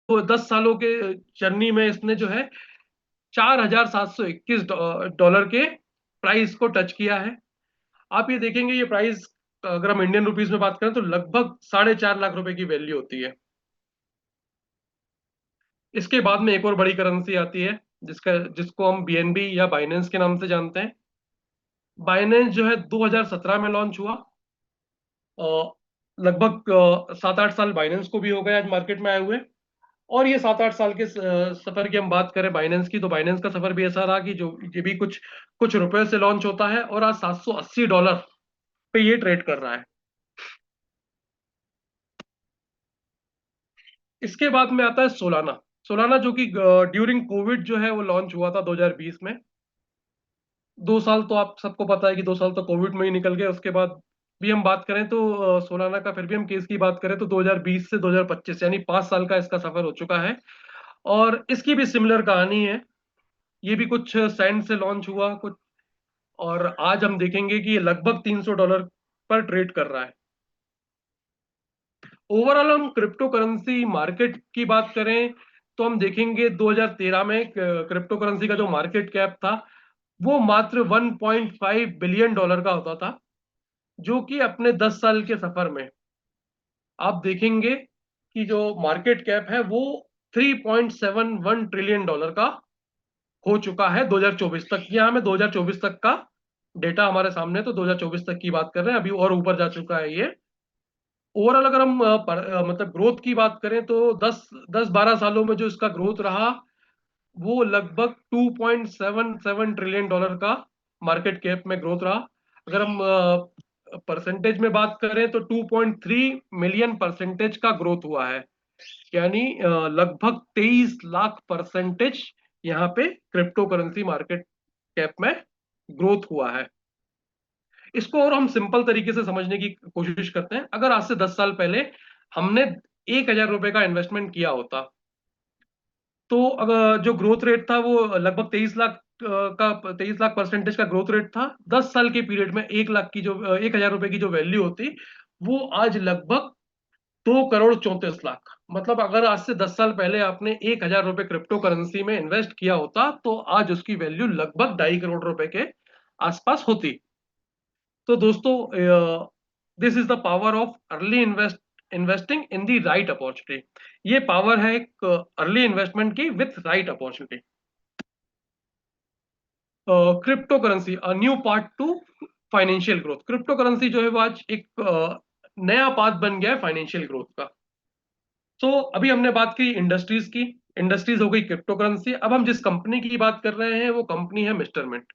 10 सालों के जर्नी में इसने जो है 4,721 डॉलर के प्राइस को टच किया है। आप ये देखेंगे ये प्राइस, अगर हम इंडियन रुपीस में बात करें तो लगभग 4.5 लाख रुपए की वैल्यू होती है। इसके बाद में एक और बड़ी करेंसी आती है जिसको हम बीएनबी या बाइनेंस के नाम से जानते हैं। बाइनेंस जो है 2017 में लॉन्च हुआ। अ, लगभग 7-8 साल बाइनेंस को भी हो गए आज मार्केट में आए हुए। और ये 7-8 साल के सफर की हम बात करें बाइनेंस की, तो बाइनेंस का सफर भी ऐसा रहा कि जो ये भी कुछ कुछ रुपए से लॉन्च होता है और आज $780 पे ये ट्रेड कर रहा है। इसके बाद में आता है सोलाना। सोलाना जो कि ड्यूरिंग कोविड जो है वो लॉन्च हुआ था 2020 में। 2 साल तो आप सबको पता है कि 2 साल तो कोविड में ही निकल गए। उसके बाद भी हम बात करें तो सोलाना का फिर भी हम केस की बात करें तो 2020 से 2025 यानी 5 साल का इसका सफर हो चुका है। और इसकी भी सिमिलर कहानी है। ये भी कुछ सेंट से लॉन्च हुआ कुछ, और आज हम देखेंगे कि ये लगभग $300 पर ट्रेड कर रहा है। ओवरऑल हम क्रिप्टो करेंसी मार्केट की बात करें तो हम देखेंगे 2013 में क्रिप्टो करेंसी का जो मार्केट कैप था वो मात्र $1.5 बिलियन का होता था, जो कि अपने 10 साल के सफर में आप देखेंगे कि जो मार्केट कैप है वो $3.71 ट्रिलियन का हो चुका है 2024 तक। यहाँ हमें 2024 तक का डेटा हमारे सामने है, तो 2024 तक की बात कर रहे हैं, अभी और ऊपर जा चुका है ये। ओवरऑल अगर हम मतलब ग्रोथ की बात करें तो 10-12 सालों में जो इसका ग्रोथ रहा वो लगभग $2.77 ट्रिलियन का मार्केट कैप में ग्रोथ रहा। अगर हम परसेंटेज में बात करें तो 2.3 मिलियन परसेंटेज का ग्रोथ हुआ है। यानी लगभग 23 लाख परसेंटेज यहाँ पे क्रिप्टो करेंसी मार्केट कैप में ग्रोथ हुआ है। इसको और हम सिंपल तरीके से समझने की कोशिश करते हैं। अगर आज से 10 साल पहले हमने $1,000 का इन्वेस्टमेंट किया होता तो अगर जो ग्रोथ रेट था वो लगभग 23 लाख परसेंटेज का ग्रोथ रेट था। 10 साल के पीरियड में 1 लाख की जो $1,000 की जो वैल्यू होती वो आज लगभग 2,34 लाख। मतलब अगर आज से 10 साल पहले आपने $1,000 क्रिप्टो करेंसी में इन्वेस्ट किया होता तो आज उसकी वैल्यू लगभग 2.5 करोड़ के आसपास होती। तो दोस्तों, this is the power of early investing in the right opportunity. ये पावर है एक अर्ली इन्वेस्टमेंट की with right opportunity. Crypto currency a new part two financial growth. Crypto currency जो है वो आज एक नया पाथ बन गया है फाइनेंशियल ग्रोथ का। तो अभी हमने बात की इंडस्ट्रीज की। इंडस्ट्रीज हो गई क्रिप्टो करेंसी। अब हम जिस कंपनी की बात कर रहे हैं वो कंपनी है मिस्टर मिंट।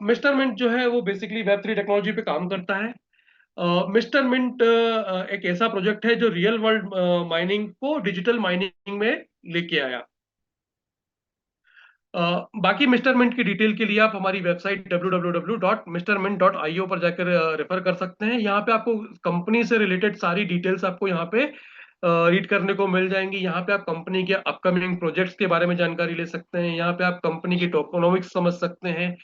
मिस्टर मिंट जो है वो बेसिकली वेब 3 टेक्नोलॉजी पे काम करता है। मिस्टर मिंट एक ऐसा प्रोजेक्ट है जो रियल वर्ल्ड माइनिंग को डिजिटल माइनिंग में लेके आया। बाकी मिस्टर मिंट की डिटेल के लिए आप हमारी वेबसाइट www.mrmint.io पर जाकर रेफर कर सकते हैं। यहाँ पे आपको कंपनी से रिलेटेड सारी डिटेल्स आपको यहाँ पे रीड करने को मिल जाएंगी। यहाँ पे आप कंपनी के अपकमिंग प्रोजेक्ट्स के बारे में जानकारी ले सकते हैं। यहाँ पे आप कंपनी की टोकेनोमिक्स समझ सकते हैं।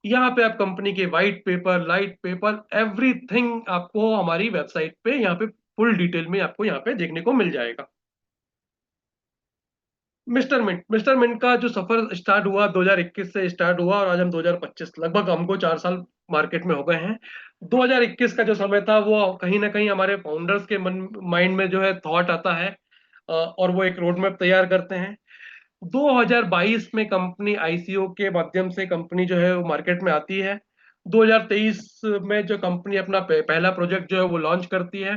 यहाँ पे आप कंपनी के white paper, light paper, everything आपको हमारी वेबसाइट पे यहाँ पे फुल डिटेल में आपको यहाँ पे देखने को मिल जाएगा। मिस्टर मिंट का जो सफर स्टार्ट हुआ 2021 से स्टार्ट हुआ और आज हम 2025, लगभग हमको 4 साल मार्केट में हो गए हैं। 2021 का जो समय था वो कहीं ना कहीं हमारे फाउंडर्स के मन माइंड में जो है थॉट आता है, और वो एक रोड मैप तैयार करते हैं। 2022 में कंपनी आईसीओ के माध्यम से कंपनी जो है वो मार्केट में आती है। 2023 में जो कंपनी अपना पहला प्रोजेक्ट जो है वो लॉन्च करती है।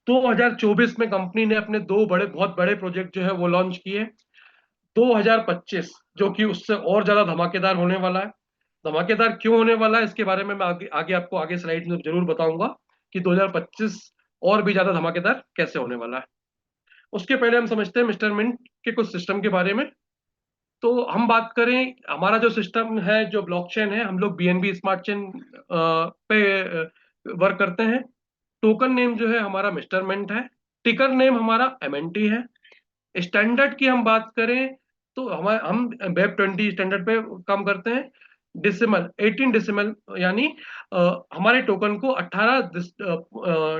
2024 में कंपनी ने अपने दो बहुत बड़े प्रोजेक्ट जो है वो लॉन्च किए। 2025 जो कि उससे और ज्यादा धमाकेदार होने वाला है। धमाकेदार क्यों होने वाला है इसके बारे में मैं आगे आपको आगे स्लाइड में जरूर बताऊंगा कि 2025 और भी ज्यादा धमाकेदार कैसे होने वाला है। उसके पहले हम समझते हैं मिस्टर मिंट के कुछ सिस्टम के बारे में। तो हम बात करें हमारा जो सिस्टम है, जो ब्लॉकचेन है, हम लोग बीएनबी स्मार्ट चेन पे वर्क करते हैं। टोकन नेम जो है हमारा मिस्टर मिंट है। टिकर नेम हमारा एमएनटी है। स्टैंडर्ड की हम बात करें तो हम वेब 20 स्टैंडर्ड पे काम करते हैं। डिसिमल 18 डिसिमल, यानी हमारे टोकन को 18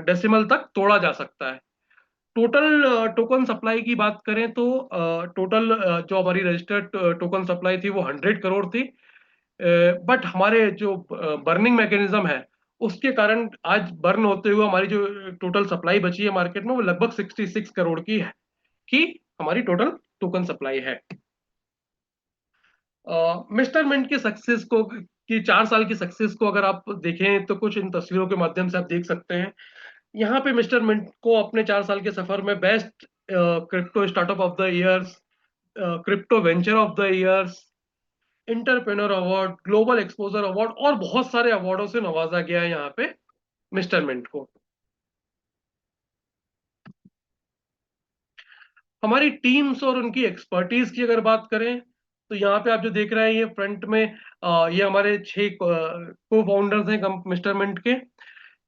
डेसिमल तक तोड़ा जा सकता है। टोटल टोकन सप्लाई की बात करें तो टोटल जो हमारी रजिस्टर्ड टोकन सप्लाई थी वो 100 करोड़ थी। बट हमारे जो बर्निंग मैकेनिज्म है उसके कारण आज बर्न होते हुए हमारी जो टोटल सप्लाई बची है मार्केट में वो लगभग 66 करोड़ की है, कि हमारी टोटल टोकन सप्लाई है। मिस्टर मिंट की सक्सेस को, की 4 साल की सक्सेस को अगर आप देखें तो कुछ इन तस्वीरों के माध्यम से आप देख सकते हैं। यहाँ पे मिस्टर मिंट को अपने 4 साल के सफर में best crypto startup of the years, crypto venture of the years, entrepreneur award, global exposure award और बहुत सारे अवार्डों से नवाजा गया है यहाँ पे मिस्टर मिंट को। हमारी टीम्स और उनकी एक्सपर्टीज की अगर बात करें तो यहाँ पे आप जो देख रहे हैं ये फ्रंट में ये हमारे 6 को फाउंडर्स हैं मिस्टर मिंट के,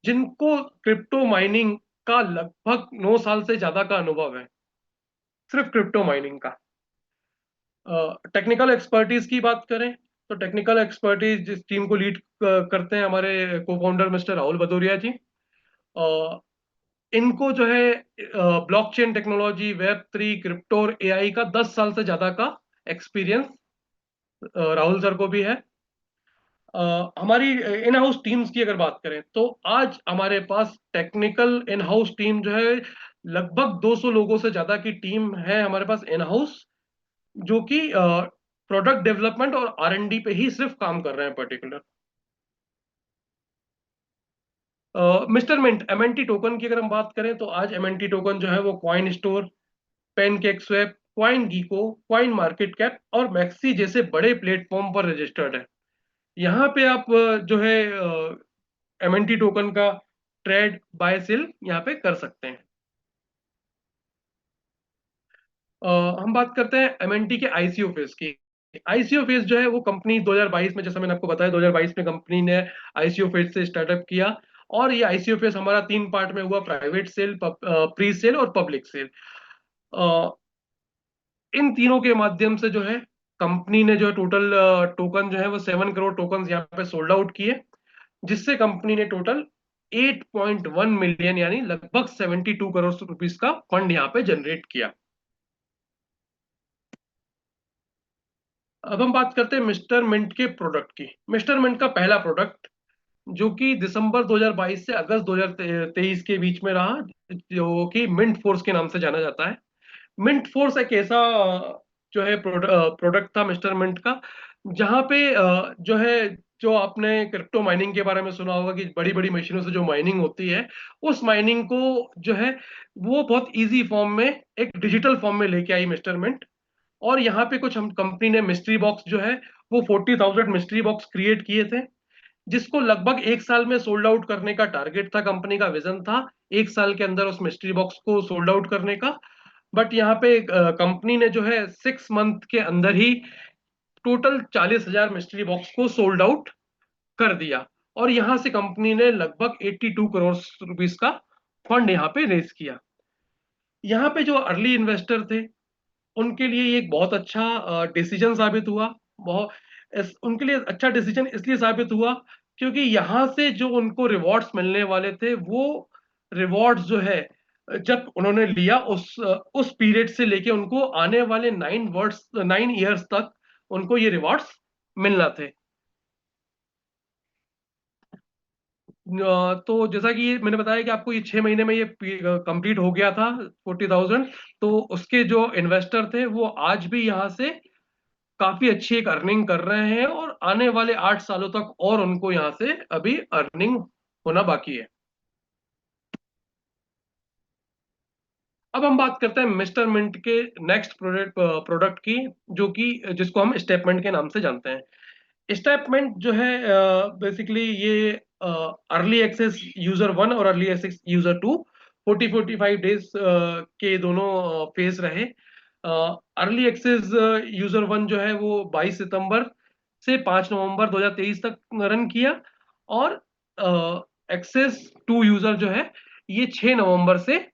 जिनको क्रिप्टो माइनिंग का लगभग 9 साल से ज्यादा का अनुभव है, सिर्फ क्रिप्टो माइनिंग का। टेक्निकल एक्सपर्टीज की बात करें तो टेक्निकल एक्सपर्टीज जिस टीम को लीड करते हैं हमारे को फाउंडर मिस्टर राहुल भदौरिया जी। अ, इनको जो है ब्लॉकचेन टेक्नोलॉजी, वेब 3, क्रिप्टो और एआई का 10 साल से ज्यादा का एक्सपीरियंस राहुल सर को भी है। हमारी इन हाउस टीम्स की अगर बात करें तो आज हमारे पास टेक्निकल इन हाउस टीम जो है लगभग 200 लोगों से ज्यादा की टीम है हमारे पास इन हाउस, जो कि प्रोडक्ट डेवलपमेंट और आर&डी पे ही सिर्फ काम कर रहे हैं particular. Mister Mint MNT token की अगर हम बात करें तो आज एमएनटी टोकन जो है वो coin store, PancakeSwap, CoinGecko, CoinMarketCap और मैक्सी जैसे बड़े प्लेटफॉर्म पर रजिस्टर्ड है। यहाँ पे आप जो है एमएनटी टोकन का ट्रेड बाय सेल यहाँ पे कर सकते हैं। हम बात करते हैं एमएनटी के आईसीओ फेज की। आईसीओ फेज जो है वो कंपनी 2022 में, जैसा मैंने आपको बताया, 2022 में कंपनी ने आईसीओ फेज से स्टार्टअप किया। और ये आईसीओ फेज हमारा 3 पार्ट में हुआ: प्राइवेट सेल, प्री सेल और पब्लिक सेल। इन तीनों के माध्यम से जो है कंपनी ने जो है टोटल टोकन जो है वो 7 करोड़ टोकन यहाँ पे सोल्ड आउट किए, जिससे कंपनी ने टोटल 8.1 मिलियन यानी लगभग 72 करोड़ रुपीस का फंड यहाँ पे जनरेट किया। अब हम बात करते हैं मिस्टर मिंट के प्रोडक्ट की। मिस्टर मिंट का पहला प्रोडक्ट, जो कि दिसंबर 2022 से अगस्त 2023 के बीच में रहा, जो कि मिंट फोर्स के नाम से जाना जाता है। मिंट फोर्स एक ऐसा जो है प्रोडक्ट था मिस्टर मिंट का, जहां पे जो है, जो आपने क्रिप्टो माइनिंग के बारे में सुना होगा कि बड़ी बड़ी मशीनों से जो माइनिंग होती है, उस माइनिंग को जो है वो बहुत इजी फॉर्म में, एक डिजिटल फॉर्म में लेके आई मिस्टर मिंट। और यहाँ पे कुछ हम कंपनी ने मिस्ट्री बॉक्स जो है वो 40,000 मिस्ट्री बॉक्स क्रिएट किए थे, जिसको लगभग 1 साल में सोल्ड आउट करने का टारगेट था। कंपनी का विजन था 1 साल के अंदर उस मिस्ट्री बॉक्स को सोल्ड आउट करने का। बट यहाँ पे कंपनी ने जो है 6 मंथ के अंदर ही टोटल 40,000 मिस्ट्री बॉक्स को सोल्ड आउट कर दिया। और यहाँ से कंपनी ने लगभग 82 करोड़ रुपीस का फंड यहाँ पे रेज किया। यहाँ पे जो अर्ली इन्वेस्टर थे उनके लिए ये एक बहुत अच्छा डिसीजन साबित हुआ। बहुत उनके लिए अच्छा डिसीजन इसलिए साबित हुआ क्योंकि यहाँ से जो उनको रिवॉर्ड्स मिलने वाले थे, वो रिवॉर्ड्स जो है जब उन्होंने लिया उस पीरियड से लेके उनको आने वाले 9 ईयर्स तक उनको ये रिवॉर्ड्स मिलना थे। तो जैसा कि ये मैंने बताया कि आपको ये 6 महीने में ये कंप्लीट हो गया था 40,000। तो उसके जो इन्वेस्टर थे वो आज भी यहाँ से काफी अच्छी एक अर्निंग कर रहे हैं, और आने वाले 8 सालों तक और उनको यहाँ से अभी अर्निंग होना बाकी है। अब हम बात करते हैं मिस्टर मिंट के नेक्स्ट प्रोडक्ट की, जो कि जिसको हम स्टेटमेंट के नाम से जानते हैं। स्टेटमेंट जो है बेसिकली ये अर्ली एक्सेस यूजर 1 और अर्ली एक्सेस यूजर 2 40-45 डेज के दोनों फेज रहे। अर्ली एक्सेस यूजर 1 जो है वो 22 सितंबर से 5 नवंबर 2023 तक रन किया। और एक्सेस 2 यूजर जो है ये 6 नवंबर से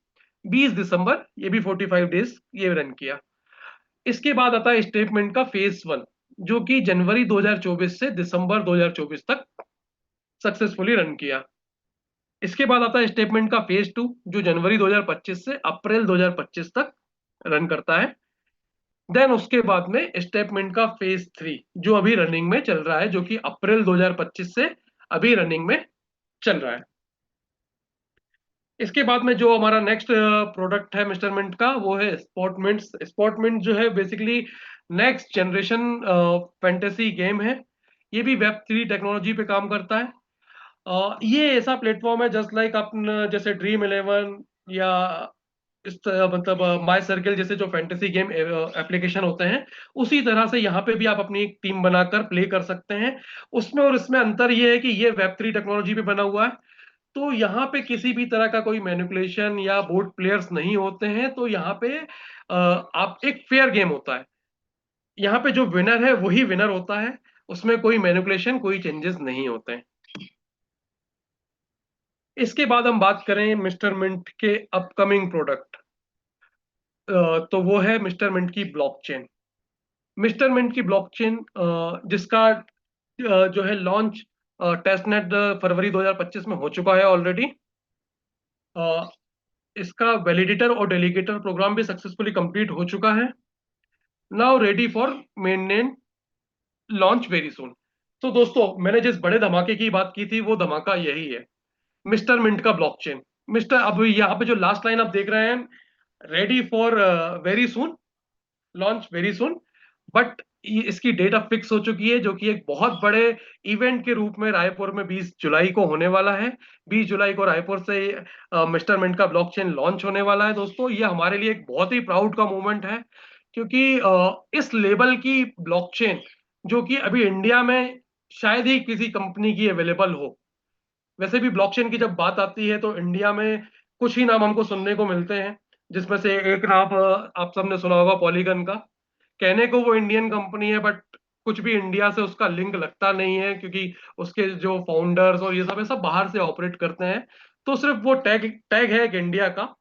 20 दिसंबर, ये भी 45 डेज ये रन किया। इसके बाद आता है स्टेटमेंट का फेज 1, जो कि जनवरी 2024 से दिसंबर 2024 तक सक्सेसफुली रन किया। इसके बाद आता है स्टेटमेंट का फेज 2, जो जनवरी 2025 से अप्रैल 2025 तक रन करता है। देन उसके बाद में स्टेटमेंट का फेज 3, जो अभी रनिंग में चल रहा है, जो कि अप्रैल 2025 से अभी रनिंग में चल रहा है। इसके बाद में जो हमारा नेक्स्ट प्रोडक्ट है मिस्टर मिंट का, वो है स्पॉटमिंट। स्पॉटमिंट जो है basically next generation fantasy game है। ये भी वेब 3 टेक्नोलॉजी पे काम करता है। ये ऐसा प्लेटफॉर्म है जस्ट लाइक अपन जैसे ड्रीम 11 या इस तरह, मतलब माई सर्किल जैसे जो फैंटेसी गेम एप्लीकेशन होते हैं, उसी तरह से यहाँ पे भी आप अपनी एक टीम बनाकर प्ले कर सकते हैं। उसमें और इसमें अंतर ये है कि ये वेब 3 टेक्नोलॉजी पे बना हुआ है, तो यहाँ पे किसी भी तरह का कोई मैनिपुलेशन या बोर्ड प्लेयर्स नहीं होते हैं। तो यहाँ पे आप एक फेयर गेम होता है। यहाँ पे जो विनर है वही विनर होता है, उसमें कोई मैनिपुलेशन, कोई चेंजेस नहीं होते हैं। इसके बाद हम बात करें मिस्टर मिंट के अपकमिंग प्रोडक्ट, तो वो है मिस्टर मिंट की ब्लॉकचेन। मिस्टर मिंट की ब्लॉकचेन जिसका जो है लॉन्च टेस्टनेट फरवरी 2025 में हो चुका है ऑलरेडी। इसका वैलिडेटर और डेलीगेटर प्रोग्राम भी सक्सेसफुली कंप्लीट हो चुका है। Now ready for main launch very soon. तो दोस्तों, मैंने जिस बड़े धमाके की बात की थी, वो धमाका यही है, मिस्टर मिंट का ब्लॉकचेन। मिस्टर, अब यहाँ पे जो लास्ट लाइन आप देख रहे हैं, ready for very soon, launch very soon, but इसकी डेट अब फिक्स हो चुकी है, जो कि एक बहुत बड़े इवेंट के रूप में रायपुर में 20 जुलाई को होने वाला है। 20 जुलाई को रायपुर से मिस्टर मिंट का ब्लॉकचेन लॉन्च होने वाला है। दोस्तों, ये हमारे लिए एक बहुत ही प्राउड का मोमेंट है, क्योंकि इस लेवल की ब्लॉकचेन, जो कि अभी इंडिया में शायद ही किसी कंपनी की अवेलेबल हो। वैसे भी ब्लॉकचेन की जब बात आती है तो इंडिया में कुछ ही नाम हमको सुनने को मिलते हैं, जिसमें से एक नाम आप सबने सुना होगा, पॉलीगन का। कहने को वो इंडियन कंपनी है, बट कुछ भी इंडिया से उसका लिंक लगता नहीं है, क्योंकि उसके जो फाउंडर्स और ये सब है, सब बाहर से ऑपरेट करते हैं। तो सिर्फ वो टैग टैग है एक इंडिया का।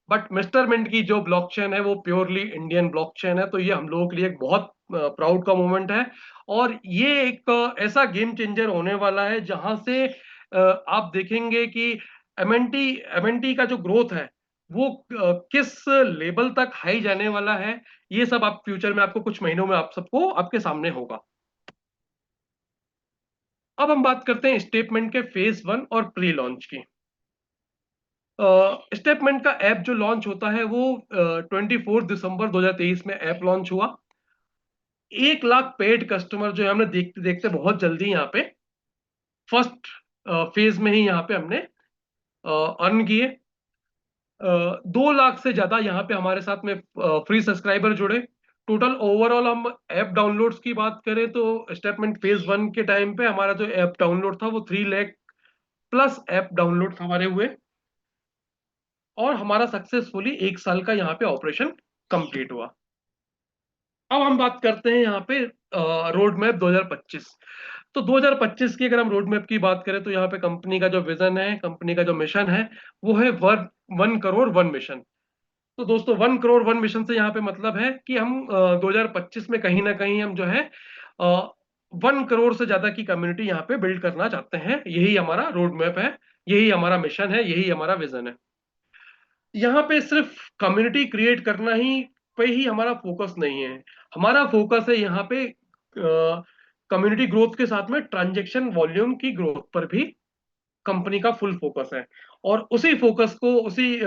बट मिस्टर मिंट की जो ब्लॉकचेन है वो प्योरली इंडियन ब्लॉकचेन है। तो ये हम लोगों के लिए एक बहुत प्राउड का मोमेंट है। और ये एक ऐसा गेम चेंजर होने वाला है, जहां से आप देखेंगे कि एमएनटी एमएनटी का जो ग्रोथ है वो किस लेवल तक हाई जाने वाला है। ये सब आप फ्यूचर में, आपको कुछ महीनों में आप सबको आपके सामने होगा। अब हम बात करते हैं स्टेटमेंट के फेज 1 और प्री लॉन्च की। स्टेटमेंट का ऐप जो लॉन्च होता है वो 24 दिसंबर 2023 में ऐप लॉन्च हुआ। 1 लाख पेड कस्टमर जो है हमने देखते देखते बहुत जल्दी यहाँ पे फर्स्ट फेज में ही यहाँ पे हमने अर्न किए। 2 लाख से ज्यादा यहाँ पे हमारे साथ में फ्री सब्सक्राइबर जुड़े। टोटल ओवरऑल हम ऐप डाउनलोड्स की बात करें तो स्टेटमेंट फेज 1 के टाइम पे हमारा जो ऐप डाउनलोड था वो 3 लाख प्लस ऐप डाउनलोड हमारे हुए। और हमारा सक्सेसफुली 1 साल का यहाँ पे ऑपरेशन कंप्लीट हुआ। अब हम बात करते हैं यहाँ पे रोड मैप 2025। तो 2025 की अगर हम रोड मैप की बात करें तो यहाँ पे कंपनी का जो विजन है, कंपनी का जो मिशन है, वो है 1 करोड़ 1 मिशन। तो दोस्तों, 1 करोड़ 1 मिशन से यहाँ पे मतलब है कि हम 2025 में कहीं ना कहीं हम जो है 1 करोड़ से ज्यादा की कम्युनिटी यहाँ पे बिल्ड करना चाहते हैं। यही हमारा रोड मैप है, यही हमारा मिशन है, यही हमारा विजन है। यहाँ पे सिर्फ कम्युनिटी क्रिएट करना ही पे ही हमारा फोकस नहीं है। हमारा फोकस है यहाँ पे कम्युनिटी ग्रोथ के साथ में ट्रांजैक्शन वॉल्यूम की ग्रोथ पर भी कंपनी का फुल फोकस है। और उसी फोकस को, उसी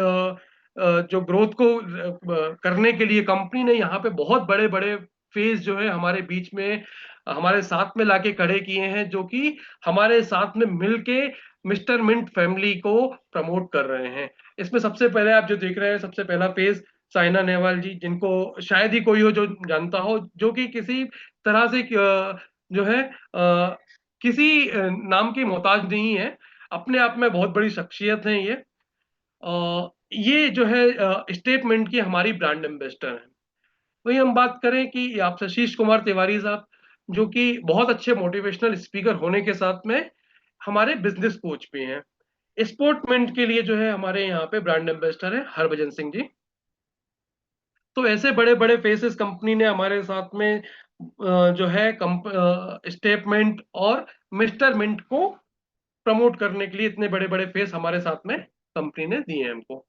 जो ग्रोथ को करने के लिए कंपनी ने यहाँ पे बहुत बड़े बड़े फेज जो है हमारे बीच में, हमारे साथ में लाके खड़े किए हैं, जो कि हमारे साथ में मिलके मिस्टर मिंट फैमिली को प्रमोट कर रहे हैं। इसमें सबसे पहले आप जो देख रहे हैं, सबसे पहला फेज साइना नेहवाल जी, जिनको शायद ही कोई हो जो जानता हो, जो कि किसी तरह से जो है किसी नाम की मोहताज नहीं है, अपने आप में बहुत बड़ी शख्सियत है ये। ये जो है स्टेटमेंट की हमारी ब्रांड एम्बेसडर है। वही हम बात करें कि आप शशीश कुमार तिवारी साहब, जो कि बहुत अच्छे मोटिवेशनल स्पीकर होने के साथ में हमारे बिजनेस कोच भी हैं। स्पोर्टमेंट के लिए जो है हमारे यहाँ पे ब्रांड एम्बेसडर है हरभजन सिंह जी। तो ऐसे बड़े बड़े फेसेस कंपनी ने हमारे साथ में जो है स्टेटमेंट और मिस्टर मिंट को प्रमोट करने के लिए इतने बड़े बड़े फेस हमारे साथ में कंपनी ने दिए हैं हमको।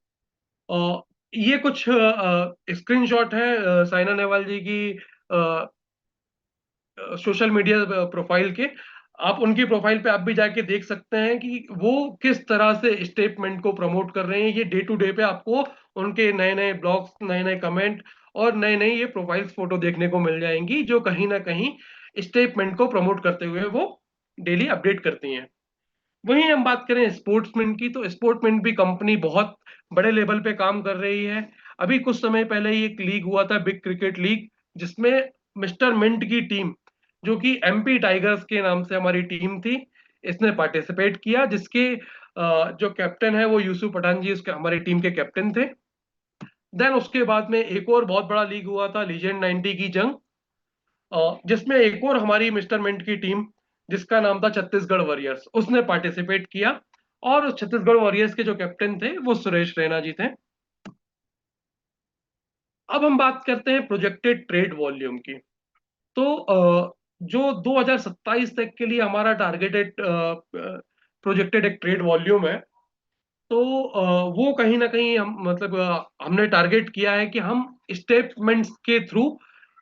ये कुछ स्क्रीनशॉट है साइना नेहवाल जी की सोशल मीडिया प्रोफाइल के। आप उनकी प्रोफाइल पे आप भी जाके देख सकते हैं कि वो किस तरह से स्टेटमेंट को प्रमोट कर रहे हैं। ये डे टू डे पे आपको उनके नए नए ब्लॉग्स, नए नए कमेंट और नए नए ये प्रोफाइल्स फोटो देखने को मिल जाएंगी, जो कहीं ना कहीं स्टेटमेंट को प्रमोट करते हुए वो डेली अपडेट करती हैं। वहीं हम बात करें स्पोर्ट्समैन की, तो स्पोर्ट्समैन भी कंपनी बहुत बड़े लेवल पे काम कर रही है। अभी कुछ समय पहले ही एक लीग हुआ था, बिग क्रिकेट लीग, जिसमें मिस्टर मिंट की टीम, जो कि एमपी टाइगर्स के नाम से हमारी टीम थी, इसने पार्टिसिपेट किया, जिसके जो कैप्टन है वो यूसुफ पठान जी उसके हमारी टीम के कैप्टन थे। देन उसके बाद में एक और बहुत बड़ा लीग हुआ था, लीजेंड 90 की जंग, जिसमें एक और हमारी मिस्टर मिंट की टीम, जिसका नाम था छत्तीसगढ़ वॉरियर्स, उसने पार्टिसिपेट किया। और उस छत्तीसगढ़ वॉरियर्स के जो कैप्टन थे वो सुरेश रैना जी थे। अब हम बात करते हैं प्रोजेक्टेड ट्रेड वॉल्यूम की। तो जो 2027 तक के लिए हमारा टारगेटेड प्रोजेक्टेड एक ट्रेड वॉल्यूम है, तो वो कहीं ना कहीं हम मतलब हमने टारगेट किया है कि हम स्टेटमेंट्स के थ्रू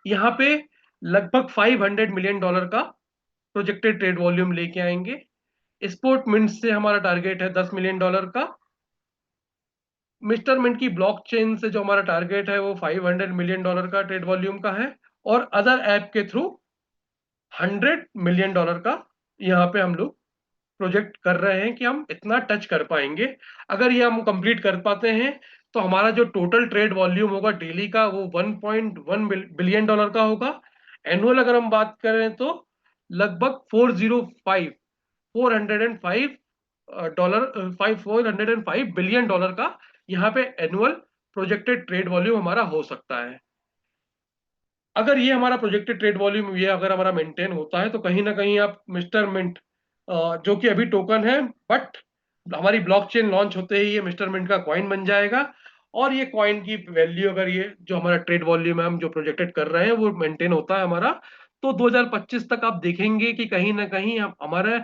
यहाँ पे लगभग $500 मिलियन का प्रोजेक्टेड ट्रेड वॉल्यूम लेके आएंगे। स्पोर्ट मिंट से हमारा टारगेट है $10 मिलियन का। मिस्टर मिंट की ब्लॉकचेन से जो हमारा टारगेट है वो $500 मिलियन का ट्रेड वॉल्यूम का है। और अदर ऐप के थ्रू $100 मिलियन का यहाँ पे हम लोग प्रोजेक्ट कर रहे हैं कि हम इतना टच कर पाएंगे। अगर ये हम कंप्लीट कर पाते हैं तो हमारा जो टोटल ट्रेड वॉल्यूम होगा डेली का वो $1.1 बिलियन का होगा। एनुअल अगर हम बात करें तो लगभग 405 बिलियन डॉलर का यहाँ पे एनुअल प्रोजेक्टेड ट्रेड वॉल्यूम हमारा हो सकता है। अगर ये हमारा प्रोजेक्टेड ट्रेड वॉल्यूम ये अगर हमारा मेंटेन होता है तो कहीं ना कहीं आप मिस्टर मिंट, जो कि अभी टोकन है, बट हमारी ब्लॉकचेन लॉन्च होते ही ये मिस्टर मिंट का कॉइन बन जाएगा। और ये कॉइन की वैल्यू, अगर ये जो हमारा ट्रेड वॉल्यूम है हम जो प्रोजेक्टेड कर रहे हैं वो मेंटेन होता है हमारा, तो 2025 तक आप देखेंगे कि कहीं ना कहीं हमारा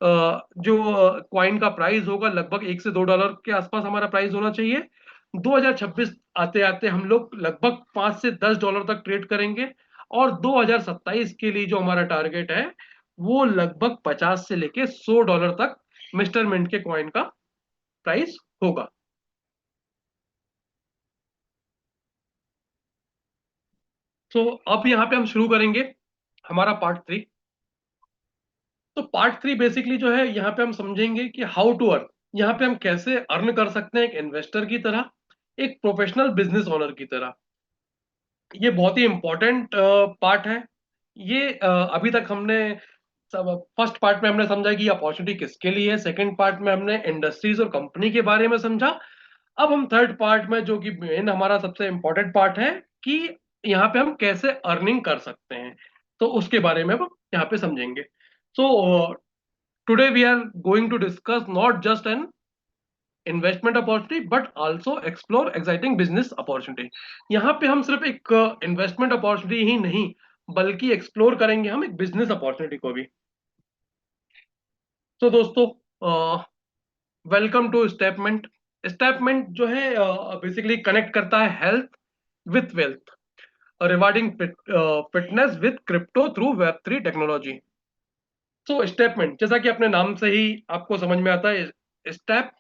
जो कॉइन का प्राइस होगा लगभग $1 से $2 के आसपास हमारा प्राइस होना चाहिए। 2026 आते आते हम लोग लगभग $5 से $10 तक ट्रेड करेंगे। और 2027 के लिए जो हमारा टारगेट है वो लगभग 50 से लेके $100 तक मिस्टर मिंट के कॉइन का प्राइस होगा। तो अब यहाँ पे हम शुरू करेंगे हमारा पार्ट 3। तो पार्ट 3 बेसिकली जो है यहाँ पे हम समझेंगे कि हाउ टू अर्न, यहाँ पे हम कैसे अर्न कर सकते हैं एक इन्वेस्टर की तरह, एक प्रोफेशनल बिजनेस ओनर की तरह। ये बहुत ही इंपॉर्टेंट पार्ट है। ये अभी तक हमने सब फर्स्ट पार्ट में हमने समझा कि अपॉर्चुनिटी किसके लिए है, सेकंड पार्ट में हमने इंडस्ट्रीज और कंपनी के बारे में समझा। अब हम थर्ड पार्ट में, जो कि मेन हमारा सबसे इंपॉर्टेंट पार्ट है, कि यहाँ पे हम कैसे अर्निंग कर सकते हैं, तो उसके बारे में हम यहाँ पे समझेंगे। So today we are going to discuss not just an investment opportunity but also explore exciting business opportunity. यहाँ पे हम सिर्फ एक इन्वेस्टमेंट अपॉर्चुनिटी ही नहीं बल्कि एक्सप्लोर करेंगे हम एक बिजनेस अपॉर्चुनिटी को भी। तो दोस्तों, वेलकम टू स्टेपमेंट। स्टेपमेंट जो है बेसिकली कनेक्ट करता है health with wealth, rewarding fitness with crypto through web 3 technology. तो स्टेपमेंट जैसा कि अपने नाम से ही आपको समझ में आता है, स्टेप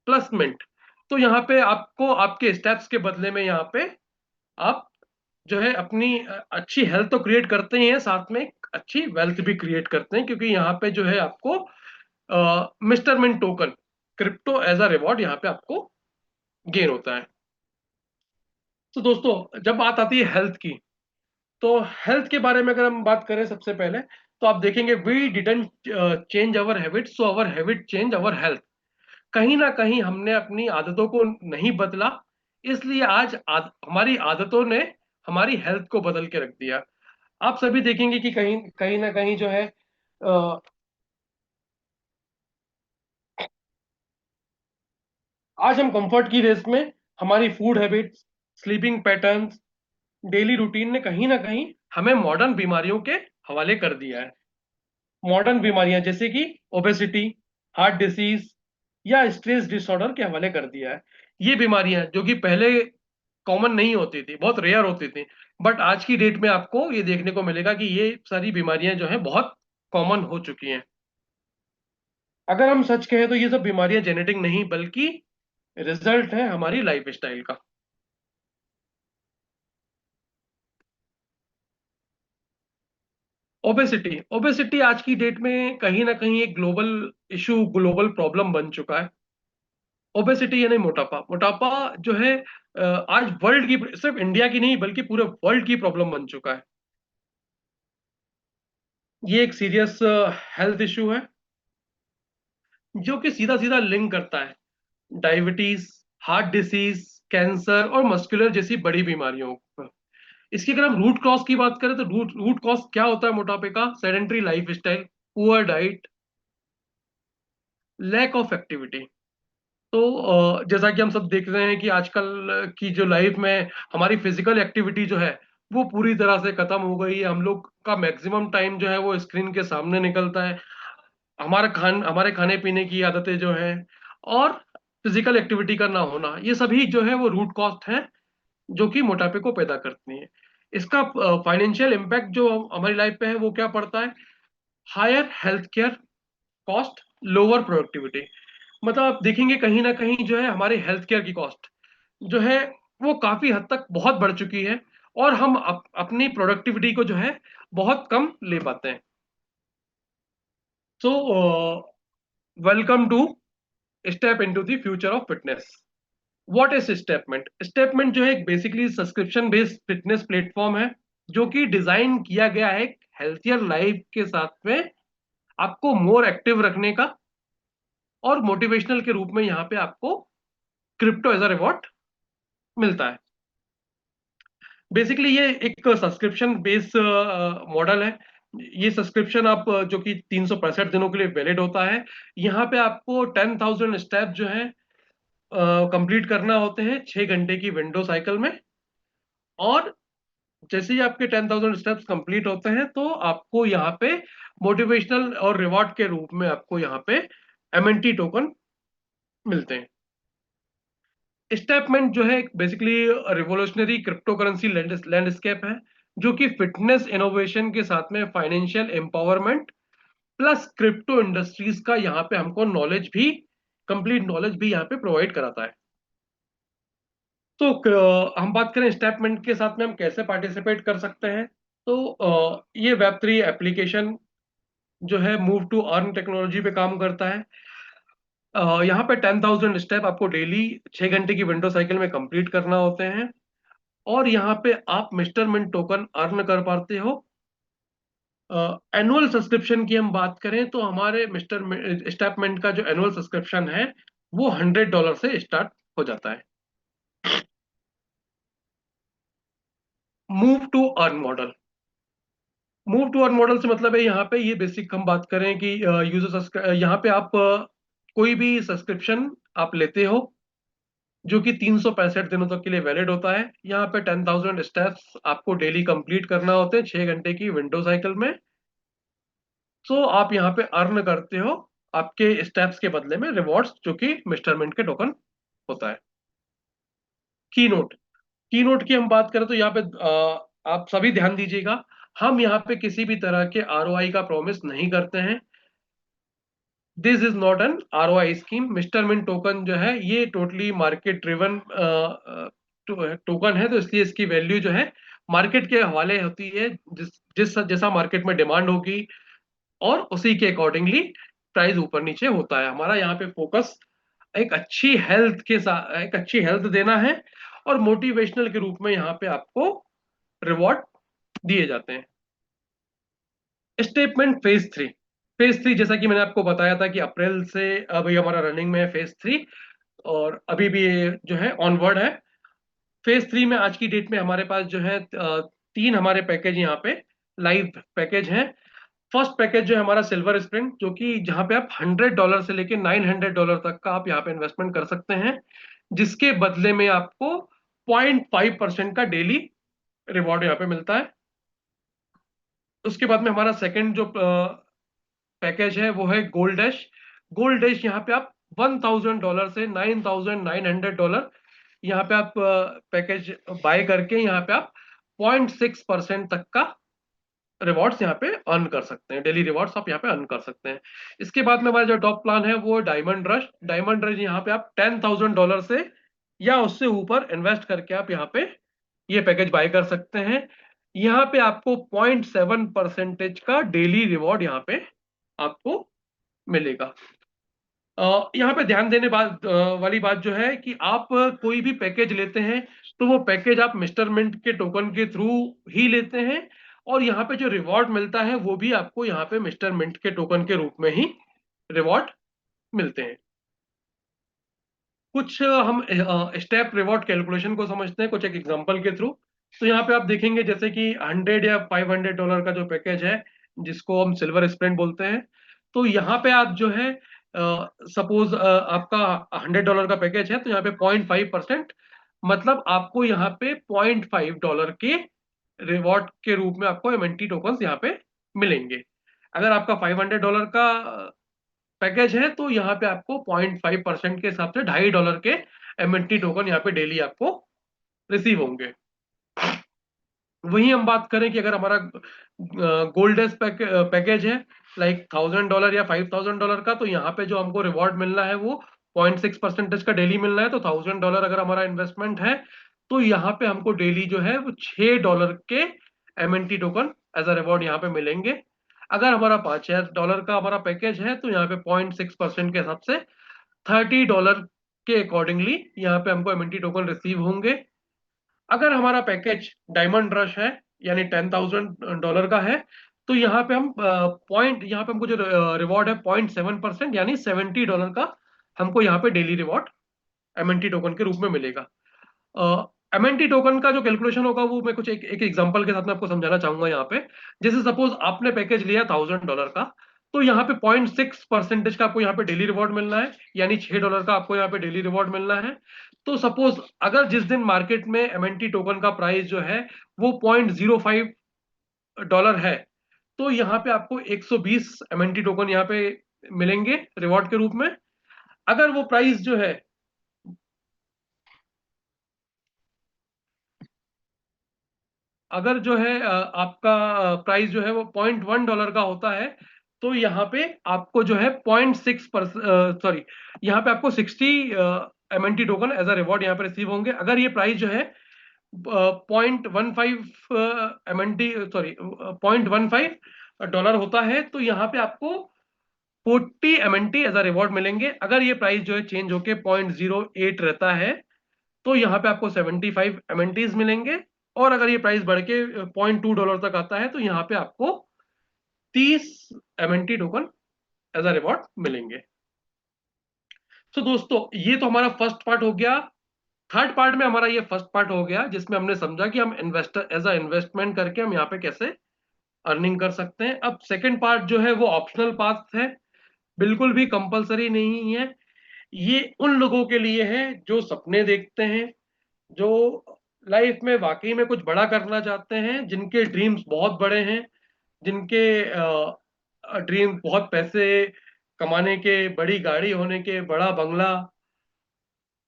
प्लस मिंट। तो यहाँ पे आपको आपके स्टेप्स के बदले में यहाँ पे आप जो है अपनी अच्छी हेल्थ तो क्रिएट करते ही हैं, साथ में एक अच्छी वेल्थ भी क्रिएट करते हैं, क्योंकि यहाँ पे जो है आपको Mister Mint token crypto as a reward यहाँ पे आपको गेन होता है। तो दोस्तों, जब बात आती है हेल्थ की, तो हेल्थ के बारे में अगर हम बात करें सबसे पहले, तो आप देखेंगे we didn't change our habit, so our habit change our health. कहीं ना कहीं हमने अपनी आदतों को नहीं बदला, इसलिए आज हमारी आदतों ने हमारी हेल्थ को बदल के रख दिया। आप सभी देखेंगे कि कहीं कहीं ना कहीं जो है आज हम कंफर्ट की रेस में हमारी food habits, sleeping patterns, daily routine ने कहीं ना कहीं हमें मॉडर्न बीमारियों के हवाले कर दिया है। मॉडर्न बीमारियां जैसे कि ओबेसिटी, हार्ट डिसीज या स्ट्रेस डिसऑर्डर के हवाले कर दिया है। ये बीमारियां जो कि पहले कॉमन नहीं होती थी, बहुत रेयर होती थी, बट आज की डेट में आपको ये देखने को मिलेगा कि ये सारी बीमारियां जो है बहुत कॉमन हो चुकी हैं। अगर हम सच कहें तो ये सब बीमारियां जेनेटिक नहीं बल्कि रिजल्ट है हमारी लाइफ स्टाइल का। ओबेसिटी, ओबेसिटी आज की डेट में कहीं ना कहीं एक ग्लोबल इशू, ग्लोबल प्रॉब्लम बन चुका है। ओबेसिटी यानी मोटापा, मोटापा जो है आज वर्ल्ड की, सिर्फ इंडिया की नहीं बल्कि पूरे वर्ल्ड की प्रॉब्लम बन चुका है। ये एक सीरियस हेल्थ इशू है जो कि सीधा सीधा लिंक करता है डायबिटीज, हार्ट डिसीज, कैंसर और मस्कुलर जैसी बड़ी बीमारियों पर। इसकी अगर हम रूट कॉज की बात करें तो रूट रूट कॉज क्या होता है मोटापे का? Sedentary life style, poor diet, lack of activity. तो जैसा कि हम सब देख रहे हैं कि आजकल की जो लाइफ में हमारी फिजिकल एक्टिविटी जो है वो पूरी तरह से खत्म हो गई है। हम लोग का मैक्सिमम टाइम जो है वो स्क्रीन के सामने निकलता है। हमारे खाने पीने की आदतें जो है और फिजिकल एक्टिविटी का ना होना, ये सभी जो है वो रूट कॉस्ट है जो कि मोटापे को पैदा करती है। इसका फाइनेंशियल इम्पैक्ट जो हमारी लाइफ पे है वो क्या पड़ता है? Higher health care cost, lower productivity. मतलब आप देखेंगे कहीं ना कहीं जो है हमारे हेल्थ केयर की कॉस्ट जो है वो काफी हद तक बहुत बढ़ चुकी है, और हम अपनी प्रोडक्टिविटी को जो है बहुत कम ले पाते हैं। So welcome to step into the future of fitness. What is StepMint? StepMint जो है एक basically subscription based fitness platform है जो कि डिजाइन किया गया है हेल्थियर लाइफ के साथ में आपको मोर एक्टिव रखने का, और मोटिवेशनल के रूप में यहाँ पे आपको क्रिप्टो एज अ रिवॉर्ड मिलता है। बेसिकली ये एक सब्सक्रिप्शन बेस्ड मॉडल है। ये सब्सक्रिप्शन आप जो कि 365 दिनों के लिए वैलिड होता है। यहाँ पे आपको 10,000 स्टेप जो है कंप्लीट करना होते हैं 6 घंटे की विंडो साइकिल में। और जैसे ही आपके 10,000 स्टेप्स कंप्लीट होते हैं तो आपको यहाँ पे मोटिवेशनल और रिवॉर्ड के रूप में आपको यहाँ पे एमएनटी टोकन मिलते हैं। स्टेपमेंट जो है basically revolutionary crypto currency landscape है जो कि फिटनेस इनोवेशन के साथ में financial empowerment plus crypto industries का यहाँ पे हमको नॉलेज भी, कंप्लीट नॉलेज भी यहाँ पे प्रोवाइड कराता है। तो हम बात करें स्टेपमेंट के साथ में हम कैसे पार्टिसिपेट कर सकते हैं। तो ये वेब 3 एप्लीकेशन जो है मूव टू अर्न टेक्नोलॉजी पे काम करता है। यहाँ पे 10,000 स्टेप आपको डेली 6 घंटे की विंडो साइकिल में कंप्लीट करना होते हैं, और यहाँ पे आप मिस्टर मिंट टोकन अर्न कर पाते हो। एनुअल सब्सक्रिप्शन की हम बात करें तो हमारे मिस्टर स्टेपमेंट का जो एनुअल सब्सक्रिप्शन है वो $100 से स्टार्ट हो जाता है। Move to earn model, move to earn model से मतलब है यहाँ पे ये बेसिक हम बात करें कि यूजर यहाँ पे आप कोई भी सब्सक्रिप्शन आप लेते हो जो कि 365 दिनों तक के लिए वैलिड होता है। यहाँ पे 10,000 स्टेप्स आपको डेली कंप्लीट करना होते हैं 6 घंटे की विंडो साइकिल में। सो आप यहाँ पे अर्न करते हो आपके स्टेप्स के बदले में रिवॉर्ड्स जो कि मिस्टर मिंट के टोकन होता है। की नोट, की नोट की हम बात करें तो यहाँ पे आप सभी ध्यान दीजिएगा, हम यहाँ पे किसी भी तरह के आरओआई का प्रॉमिस नहीं करते हैं। This is not an ROI scheme. Mister Mint token जो है ये टोटली मार्केट ड्रिवन टोकन है, तो इसलिए इसकी वैल्यू जो है मार्केट के हवाले होती है। जिस जिस जैसा मार्केट में डिमांड होगी और उसी के अकॉर्डिंगली प्राइस ऊपर नीचे होता है। हमारा यहाँ पे फोकस एक अच्छी हेल्थ के साथ, एक अच्छी हेल्थ देना है, और मोटिवेशनल के रूप में यहाँ पे आपको रिवॉर्ड दिए जाते हैं। स्टेटमेंट फेज 3, फेज 3 जैसा कि मैंने आपको बताया था कि अप्रैल से अभी हमारा रनिंग में है फेज 3, और अभी भी ये जो है ऑनवर्ड है। फेज 3 में आज की डेट में हमारे पास जो है 3 हमारे पैकेज यहाँ पे लाइव पैकेज हैं। फर्स्ट पैकेज जो है हमारा सिल्वर स्प्रिंट, जो कि जहाँ पे आप $100 से लेके $900 तक का आप यहाँ पे इन्वेस्टमेंट कर सकते हैं, जिसके बदले में आपको 0.5% का डेली रिवॉर्ड यहाँ पे मिलता है। उसके बाद में हमारा सेकंड जो पैकेज है वो है गोल्ड डैश, गोल्ड डैश यहाँ पे आप $1000 से $9900 यहाँ पे आप पैकेज बाय करके यहाँ पे आप 0.6% तक का रिवॉर्ड्स यहाँ पे अर्न कर सकते हैं, डेली रिवॉर्ड्स आप यहाँ पे अर्न कर सकते हैं। इसके बाद में हमारा जो टॉप प्लान है वो डायमंड रश। डायमंड रश यहाँ पे आप $10,000 से या उससे ऊपर इन्वेस्ट करके आप यहाँ पे ये पैकेज बाय कर सकते हैं। यहाँ पे आपको 0.7% का डेली रिवॉर्ड यहाँ पे आपको मिलेगा। यहाँ पे ध्यान देने वाली बात जो है कि आप कोई भी पैकेज लेते हैं तो वो पैकेज आप मिस्टर मिंट के टोकन के थ्रू ही लेते हैं, और यहाँ पे जो रिवॉर्ड मिलता है वो भी आपको यहाँ पे मिस्टर मिंट के टोकन के रूप में ही रिवॉर्ड मिलते हैं। कुछ हम स्टेप रिवॉर्ड कैलकुलेशन को समझते हैं कुछ एक एग्जांपल के थ्रू। तो यहाँ पे आप देखेंगे जैसे कि 100 या $500 का जो पैकेज है जिसको हम सिल्वर स्प्रिंट बोलते हैं, तो यहाँ पे आप जो है सपोज आपका $100 का पैकेज है तो यहाँ पे 0.5%, मतलब आपको यहाँ पे $0.5 के रिवॉर्ड के रूप में आपको एमएनटी टोकन्स यहाँ पे मिलेंगे। अगर आपका $500 का पैकेज है तो यहाँ पे आपको 0.5% के हिसाब से $2.5 के एमएनटी टोकन यहाँ पे डेली आपको रिसीव होंगे। वहीं हम बात करें कि अगर हमारा गोल्डेस्ट पैकेज है लाइक $1000 या $5000 का, तो यहाँ पे जो हमको रिवॉर्ड मिलना है वो 0.6% का डेली मिलना है। तो $1000 अगर हमारा इन्वेस्टमेंट है तो यहाँ पे हमको डेली जो है वो $6 के MNT token as a reward यहाँ पे मिलेंगे। अगर हमारा $5000 का हमारा पैकेज है तो यहाँ पे 0.6% के हिसाब से $30 के अकॉर्डिंगली यहाँ पे हमको एमएनटी टोकन रिसीव होंगे। अगर हमारा पैकेज डायमंड रश है यानी $10,000 का है तो यहाँ पे हम पॉइंट यहाँ पे हमको जो रिवॉर्ड है 0.7% यानी $70 का हमको यहाँ पे डेली रिवॉर्ड एमएनटी टोकन के रूप में मिलेगा। एमएनटी टोकन का जो कैलकुलेशन होगा वो मैं कुछ एक एग्जांपल के साथ में आपको समझाना चाहूंगा यहाँ पे। जैसे सपोज आपने पैकेज लिया $1000 का, तो यहाँ पे 0.6% का आपको यहाँ पे डेली रिवॉर्ड मिलना है, यानी $6 का आपको यहाँ पे डेली रिवॉर्ड मिलना है। तो सपोज अगर जिस दिन मार्केट में एमएनटी टोकन का प्राइस जो है वो $0.05 है, तो यहाँ पे आपको 120 एमएनटी टोकन यहाँ पे मिलेंगे रिवॉर्ड के रूप में। अगर वो प्राइस जो है अगर जो है आपका प्राइस जो है वो $0.1 का होता है, तो यहाँ पे आपको जो है 0.6% सॉरी, यहाँ पे आपको 60 MNT token as a reward यहाँ पे रिसीव होंगे। अगर ये प्राइस जो है 0.15 एमएनटी सॉरी $0.15 होता है तो यहाँ पे आपको 40 एमएनटी एज अ रिवॉर्ड मिलेंगे। अगर ये प्राइस जो है चेंज होके 0.08 रहता है तो यहाँ पे आपको 75 एमएनटीज मिलेंगे, और अगर ये प्राइस बढ़ के $0.2 तक आता है तो यहाँ पे आपको 30 MNT token as a reward मिलेंगे। तो दोस्तों ये तो हमारा फर्स्ट पार्ट हो गया। थर्ड पार्ट में हमारा ये फर्स्ट पार्ट हो गया जिसमें हमने समझा कि हम इन्वेस्टर एज अ इन्वेस्टमेंट करके हम यहाँ पे कैसे अर्निंग कर सकते हैं। अब सेकंड पार्ट जो है वो ऑप्शनल पार्ट है, बिल्कुल भी कंपलसरी नहीं है। ये उन लोगों के लिए है जो सपने देखते हैं, जो लाइफ में वाकई में कुछ बड़ा करना चाहते हैं, जिनके ड्रीम्स बहुत बड़े हैं, जिनके ड्रीम बहुत पैसे कमाने के, बड़ी गाड़ी होने के, बड़ा बंगला,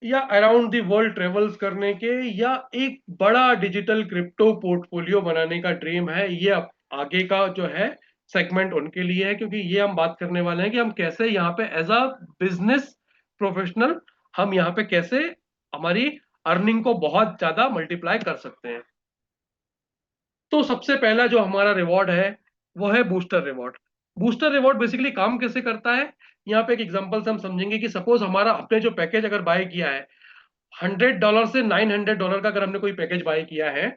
या अराउंड द वर्ल्ड ट्रेवल्स करने के, या एक बड़ा डिजिटल क्रिप्टो पोर्टफोलियो बनाने का ड्रीम है। ये आगे का जो है सेगमेंट उनके लिए है, क्योंकि ये हम बात करने वाले हैं कि हम कैसे यहाँ पे एज अ बिजनेस प्रोफेशनल हम यहाँ पे कैसे हमारी अर्निंग को बहुत ज्यादा मल्टीप्लाई कर सकते हैं। तो सबसे पहला जो हमारा रिवॉर्ड है वो है booster reward. Booster reward basically काम कैसे करता है, यहाँ पे एक एग्जांपल से हम समझेंगे कि सपोज हमारा अपने जो पैकेज अगर बाय किया है $100 से $900 का, अगर हमने कोई पैकेज बाय किया है,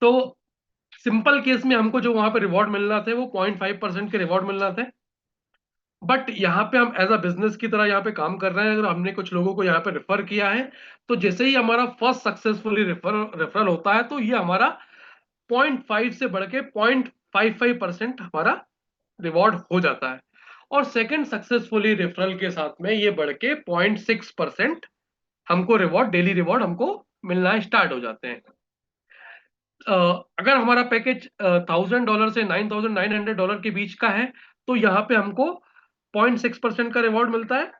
तो सिंपल केस में हमको जो वहां पे रिवॉर्ड मिलना थे वो 0.5% के रिवॉर्ड मिलना थे। बट यहाँ पे हम एज अ बिजनेस की तरह यहाँ पे काम कर रहे हैं। अगर हमने कुछ लोगों को यहाँ पे रेफर किया है तो जैसे ही हमारा फर्स्ट सक्सेसफुली रेफरल होता है तो ये हमारा 0.5 से बढ़ के 0.55% हमारा रिवॉर्ड हो जाता है, और सेकंड सक्सेसफुली रेफरल के साथ में ये बढ़ के 0.6% हमको रिवॉर्ड, डेली रिवॉर्ड हमको मिलना स्टार्ट हो जाते हैं। अगर हमारा पैकेज $1000 से $9900 के बीच का है तो यहाँ पे हमको 0.6% का रिवॉर्ड मिलता है,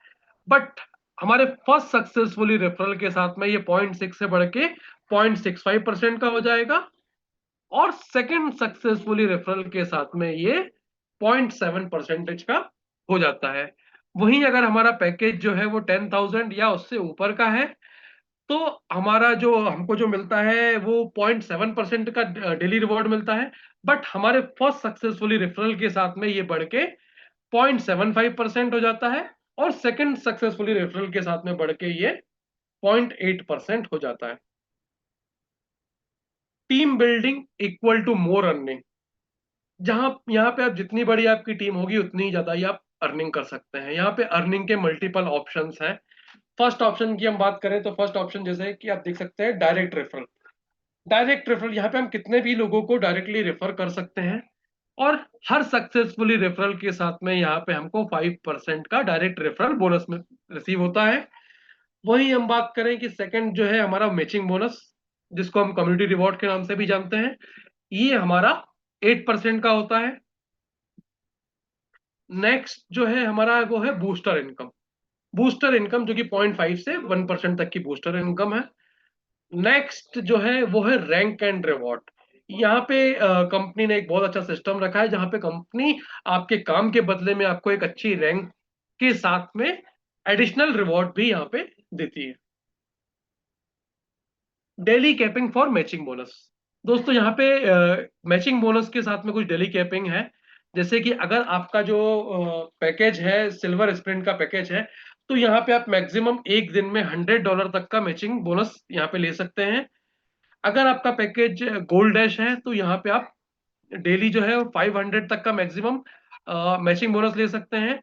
बट हमारे फर्स्ट सक्सेसफुली रेफरल के साथ में ये 0.6 से बढ़ के 0.65% का हो जाएगा, और सेकंड सक्सेसफुली रेफरल के साथ में ये 0.7% का हो जाता है। वहीं अगर हमारा पैकेज जो है वो 10,000 या उससे ऊपर का है, तो हमारा जो हमको जो मिलता है वो 0.7% का डेली रिवॉर्ड मिलता है, बट हमारे फर्स्ट सक्सेसफुली रेफरल के साथ में ये बढ़ के 0.75% हो जाता है, और सेकंड सक्सेसफुली रेफरल के साथ में बढ़ के ये 0.8% हो जाता है। Team building equal to more earning, जहां यहाँ पे आप जितनी बड़ी आपकी टीम होगी उतनी ही ज्यादा ही आप अर्निंग कर सकते हैं। यहाँ पे अर्निंग के मल्टीपल ऑप्शंस हैं। फर्स्ट ऑप्शन की हम बात करें तो फर्स्ट ऑप्शन जैसे कि आप देख सकते हैं डायरेक्ट रेफरल। डायरेक्ट रेफरल, यहाँ पे हम कितने भी लोगों को डायरेक्टली रेफर कर सकते हैं, और हर सक्सेसफुली रेफरल के साथ में यहाँ पे हमको 5% का डायरेक्ट रेफरल बोनस में रिसीव होता है। वही हम बात करें कि सेकंड जो है हमारा मैचिंग बोनस, जिसको हम कम्युनिटी रिवॉर्ड के नाम से भी जानते हैं, ये हमारा 8% का होता है। नेक्स्ट जो है हमारा वो है बूस्टर इनकम। बूस्टर इनकम जो कि 0.5 से 1% तक की बूस्टर इनकम है। नेक्स्ट जो है वो है रैंक एंड रिवॉर्ड। यहाँ पे कंपनी ने एक बहुत अच्छा सिस्टम रखा है, जहां पे कंपनी आपके काम के बदले में आपको एक अच्छी रैंक के साथ में एडिशनल रिवॉर्ड भी यहाँ पे देती है। Daily capping for matching bonus. दोस्तों यहाँ पे मैचिंग बोनस के साथ में कुछ डेली कैपिंग है। जैसे कि अगर आपका जो पैकेज है सिल्वर स्प्रिंट का पैकेज है, तो यहाँ पे आप मैक्सिमम एक दिन में $100 तक का मैचिंग बोनस यहाँ पे ले सकते हैं। अगर आपका पैकेज गोल्ड डैश है, तो यहाँ पे आप डेली जो है 500 तक का मैक्सिमम मैचिंग बोनस ले सकते हैं।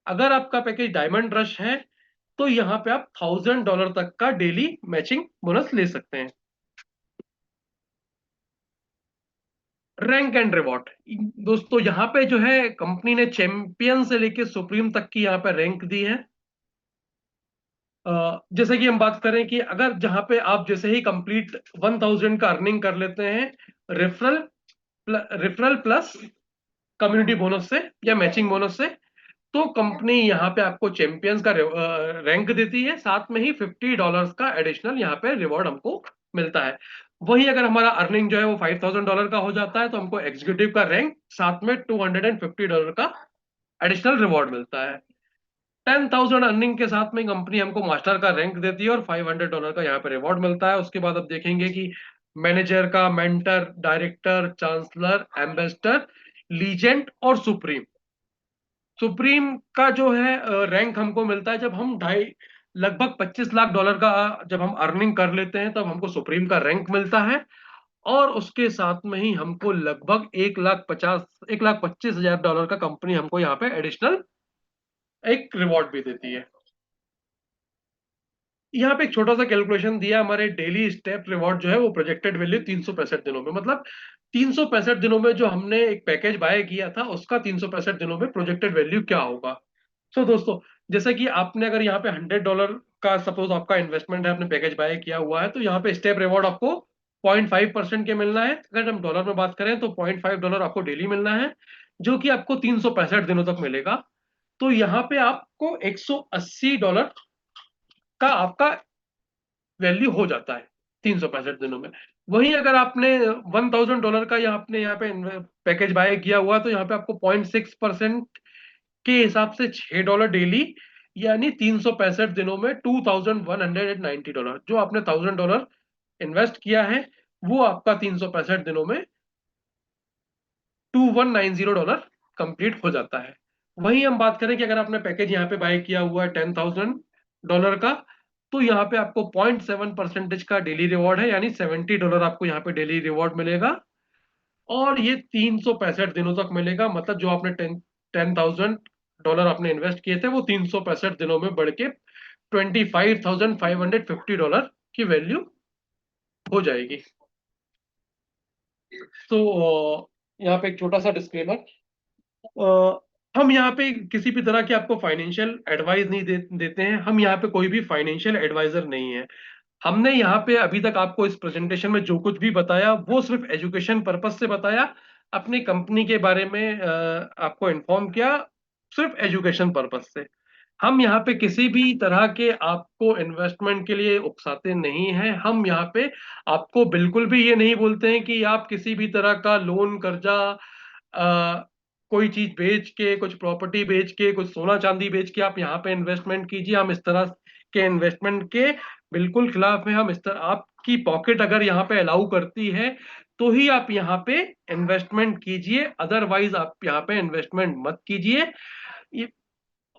अगर आपका पैकेज डायमंड रश है, तो यहाँ पे आप $1,000 तक का डेली मैचिंग बोनस ले सकते हैं। रैंक एंड रिवॉर्ड, दोस्तों यहाँ पे जो है कंपनी ने चैंपियन से लेके सुप्रीम तक की यहाँ पे रैंक दी है। जैसे कि हम बात करें कि अगर जहां पे आप जैसे ही कंप्लीट 1,000 का अर्निंग कर लेते हैं referral referral plus community bonus से या मैचिंग बोनस से, तो कंपनी यहाँ पे आपको चैंपियंस का रैंक देती है, साथ में ही $50 का एडिशनल यहाँ पे रिवॉर्ड हमको मिलता है। वही अगर हमारा अर्निंग जो है वो $5,000 का हो जाता है, तो हमको एग्जीक्यूटिव का रैंक साथ में $250 का एडिशनल रिवॉर्ड मिलता है। 10,000 अर्निंग के साथ में कंपनी हमको मास्टर का रैंक देती है, और $500 का यहाँ पे रिवॉर्ड मिलता है। उसके बाद आप देखेंगे कि मैनेजर का, mentor, director, chancellor, ambassador, legend और सुप्रीम। सुप्रीम का जो है रैंक हमको मिलता है जब हम ढाई लगभग $25 लाख का जब हम अर्निंग कर लेते हैं, तब हमको सुप्रीम का रैंक मिलता है। और उसके साथ में ही हमको लगभग 1,25,000 का कंपनी हमको यहाँ पे एडिशनल एक रिवॉर्ड भी देती है। यहाँ पे एक छोटा सा कैलकुलेशन दिया, हमारे डेली स्टेप रिवॉर्ड जो है वो प्रोजेक्टेड वैल्यू 365 दिनों में, मतलब 365 दिनों में जो हमने एक पैकेज बाय किया था उसका 365 दिनों में प्रोजेक्टेड वैल्यू क्या होगा। सो दोस्तों, जैसे कि आपने अगर यहाँ पे $100 का सपोज आपका इन्वेस्टमेंट है, आपने पैकेज बाय किया हुआ है, तो यहाँ पे स्टेप रिवॉर्ड आपको 0.5% के मिलना है। अगर हम डॉलर में बात करें तो $0.5 आपको डेली मिलना है, जो कि आपको 365 दिनों तक मिलेगा। तो यहाँ पे आपको $180 का आपका वैल्यू हो जाता है 365 दिनों में। वहीं अगर आपने $1,000 का या आपने यहाँ पे पैकेज बाय किया हुआ, तो यहाँ पे आपको 0.6% के हिसाब से $6 डेली, यानी 365 दिनों में $2,190। जो आपने $1,000 इन्वेस्ट किया है, वो आपका 365 दिनों में $2,190 कंप्लीट हो जाता है। वहीं हम बात करें कि अगर आपने पैकेज यहाँ पे बाय किया हुआ है $10,000 का, तो यहाँ पे आपको 0.7% का डेली रिवॉर्ड है, यानी $70 आपको यहाँ पे डेली रिवॉर्ड मिलेगा। और ये 365 दिनों तक मिलेगा, मतलब जो आपने $10,000 आपने इन्वेस्ट किए थे, वो 365 दिनों में बढ़ के $25,550 की वैल्यू हो जाएगी। तो यहाँ पे एक छोटा सा डिस्क्लेमर, हम यहाँ पे किसी भी तरह की आपको फाइनेंशियल एडवाइस नहीं देते हैं। हम यहाँ पे कोई भी फाइनेंशियल एडवाइजर नहीं है। हमने यहाँ पे अभी तक आपको इस प्रेजेंटेशन में जो कुछ भी बताया वो सिर्फ एजुकेशन पर्पस से बताया, अपनी कंपनी के बारे में आपको इन्फॉर्म किया। सिर्फ एजुकेशन पर्पज से। हम यहाँ पे किसी भी तरह के आपको इन्वेस्टमेंट के लिए उकसाते नहीं हैं। हम यहाँ पे आपको बिल्कुल भी ये नहीं बोलते हैं कि आप किसी भी तरह का लोन, कर्जा, कोई चीज बेच के, कुछ प्रॉपर्टी बेच के, कुछ सोना चांदी बेच के आप यहाँ पे इन्वेस्टमेंट कीजिए। हम इस तरह के इन्वेस्टमेंट के बिल्कुल खिलाफ हैं। हम इस तरह, आपकी पॉकेट अगर यहाँ पे अलाउ करती है तो ही आप यहाँ पे इन्वेस्टमेंट कीजिए, अदरवाइज आप यहाँ पे इन्वेस्टमेंट मत कीजिए।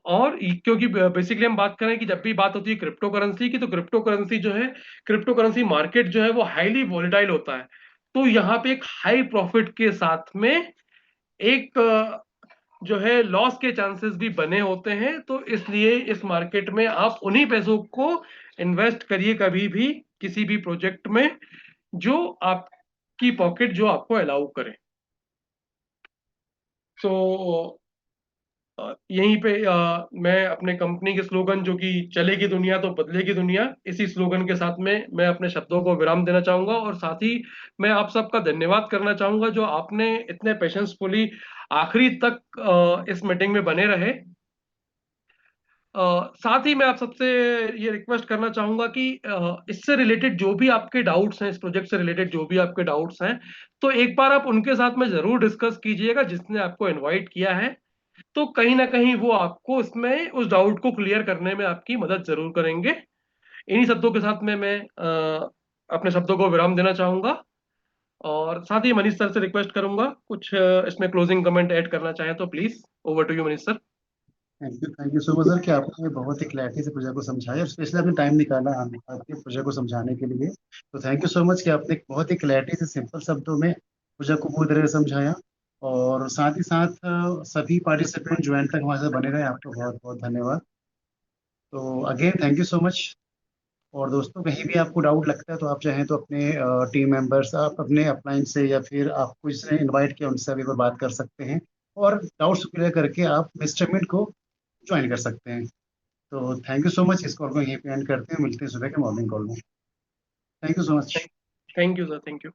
और क्योंकि बेसिकली हम बात करें कि जब भी बात होती है क्रिप्टो करेंसी की, तो क्रिप्टो करेंसी जो है, क्रिप्टो करेंसी मार्केट जो है वो हाईली वॉलेटाइल होता है। तो यहाँ पे एक हाई प्रॉफिट के साथ में एक जो है लॉस के चांसेस भी बने होते हैं। तो इसलिए इस मार्केट में आप उन्हीं पैसों को इन्वेस्ट करिए कभी भी, किसी भी प्रोजेक्ट में जो आपकी पॉकेट जो आपको अलाउ करे। तो यहीं पे मैं अपने कंपनी के स्लोगन, जो कि चलेगी दुनिया तो बदलेगी दुनिया, इसी स्लोगन के साथ में मैं अपने शब्दों को विराम देना चाहूंगा। और साथ ही मैं आप सबका धन्यवाद करना चाहूंगा जो आपने इतने पेशेंसफुली आखिरी तक इस मीटिंग में बने रहे। साथ ही मैं आप सबसे ये रिक्वेस्ट करना चाहूंगा कि इससे रिलेटेड जो भी आपके डाउट्स हैं, इस प्रोजेक्ट से रिलेटेड जो भी आपके डाउट्स हैं, तो एक बार आप उनके साथ में जरूर डिस्कस कीजिएगा जिसने आपको इनवाइट किया है। तो कहीं ना कहीं वो आपको इसमें उस डाउट को क्लियर करने में आपकी मदद जरूर करेंगे। इन्हीं शब्दों के साथ में मैं अपने शब्दों को विराम देना चाहूंगा। और साथ ही मनीष सर से रिक्वेस्ट करूंगा कुछ इसमें क्लोजिंग कमेंट ऐड करना चाहें तो please, over to you Manish sir. Thank you so much sir कि आपने बहुत ही क्लैरिटी से प्रोजेक्ट को समझाया और स्पेशली आपने टाइम निकाला आपके प्रोजेक्ट को समझाने के लिए। तो थैंक यू सो मच कि आपने बहुत ही क्लैरिटी से सिंपल शब्दों में प्रोजेक्ट को पूरी तरह से समझाया। और साथ ही साथ सभी पार्टिसिपेंट जो एंड तक हमारे साथ बने रहे, आपको बहुत बहुत धन्यवाद। तो again thank you so much. और दोस्तों, कहीं भी आपको डाउट लगता है तो आप चाहें तो अपने टीम मेंबर्स, आप अपने अपलाइन से या फिर आपको जिसने इनवाइट किया उनसे भी बात कर सकते हैं और डाउट्स क्लियर करके आप मिस्टर मिट को ज्वाइन कर सकते हैं। तो थैंक यू सो मच। इस कॉल को यहीं पे एंड करते हैं, मिलते हैं सुबह के मॉर्निंग कॉल में। Thank you so much. Thank you sir, thank you.